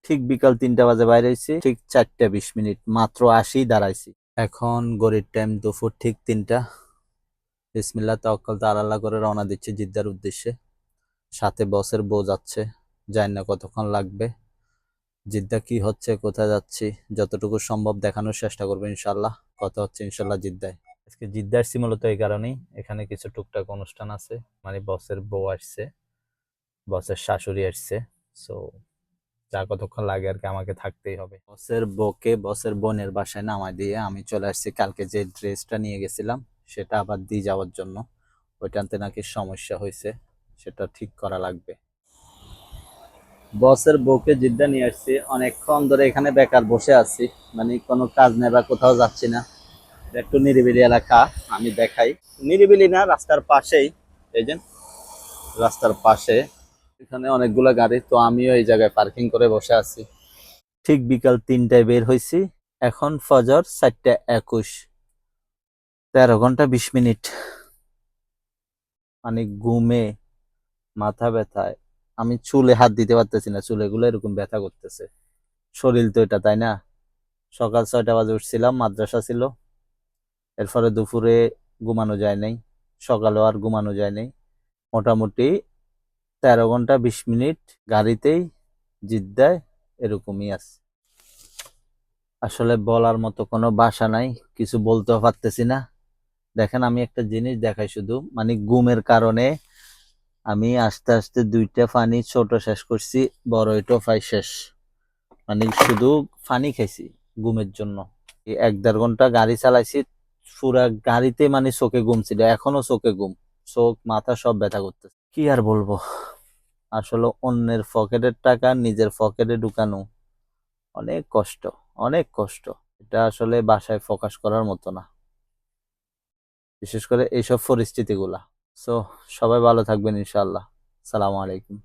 ঠিক বিকাল 3টা বাজে বাইরে হয়েছি, ঠিক 4টা 20 মিনিট মাত্র আসি দাঁড়াইছি। এখন ঘড়ির টাইম দুপুর ঠিক 3টা। বিসমিল্লাহ তাওয়াক্কাল আল্লাহ করে রওনা দিচ্ছি জিদ্দার উদ্দেশ্যে। সাথে বসের বউ যাচ্ছে, জানি না কতক্ষণ লাগবে। জিদ্দা কি হচ্ছে, কোথায় যাচ্ছি, যতটুকু সম্ভব দেখানোর চেষ্টা করবো ইনশাল্লাহ। কথা হচ্ছে ইনশাল্লাহ জিদ্দায়। আজকে জিদ্দা আসছি মূলত এই কারণেই, এখানে কিছু টুকটাক অনুষ্ঠান আছে, মানে বসের বউ আসছে, বসের শাশুড়ি আসছে। সো যা কতক্ষণ লাগে আর কি, আমাকে থাকতেই হবে। বসের বউকে বসের বোনের বাসায় নামাই দিয়ে আমি চলে আসছি কালকে যে ড্রেসটা নিয়ে গেছিলাম সেটা আবার দিয়ে যাওয়ার জন্য। ওইটাতে নাকি সমস্যা হয়েছে, সেটা ঠিক করা লাগবে। বসের বউকে জিদ্দা নিয়ে আসছি, অনেকক্ষণ ধরে এখানে বেকার বসে আছি, মানে কোনো কাজ নেই বা কোথাও যাচ্ছি না। একটু নিরিবিলি এলাকা, আমি দেখাই। নিরিবিলি না, রাস্তার পাশেই। এই যে রাস্তার পাশে, এখানে অনেকগুলো গাড়ি, তো আমিও এই জায়গায় পার্কিং করে বসে আছি। ঠিক বিকাল 3টায় বের হয়েছি, এখন ফজর 4টা 21। 13 ঘন্টা 20 মিনিট, মানে ঘুমে মাথা ব্যথায় আমি চুলে হাত দিতে পারতেছি না, চুলে গুলো এরকম ব্যথা করতেছে। শরীর তো এটা, তাই না? সকাল 6টা বাজে উঠছিলাম, মাদ্রাসা ছিল। এরপরে দুপুরে ঘুমানো যায় নাই, সকালেও আর ঘুমানো যায় নাই। মোটামুটি 13 ঘন্টা 20 মিনিট গাড়িতেই জিদ্দায় এরকমই আছে। আসলে বলার মতো কোনো ভাষা নাই, কিছু বলতেও পারতেছি না। দেখেন আমি একটা জিনিস দেখাই শুধু, মানে ঘুমের কারণে আমি আস্তে আস্তে 2টা পানি ছোট শেষ করছি, বড় এটাও ফাই শেষ। মানে শুধু পানি খাইছি ঘুমের জন্য। এই 1-1.5 ঘন্টা গাড়ি চালাইছি, পুরা গাড়িতে মানে চোখে ঘুম ছিল, এখনো চোখে ঘুম। চোখ মাথা সব ব্যথা করতেছে, কি আর বলবো। আসলে অন্যের পকেটের টাকা নিজের পকেটে ঢুকানো অনেক কষ্ট, অনেক কষ্ট। এটা আসলে বাসায় প্রকাশ করার মতো না, বিশেষ করে এইসব পরিস্থিতিগুলা। সো সবাই ভালো থাকবেন ইনশাআল্লাহ। সালামু আলাইকুম।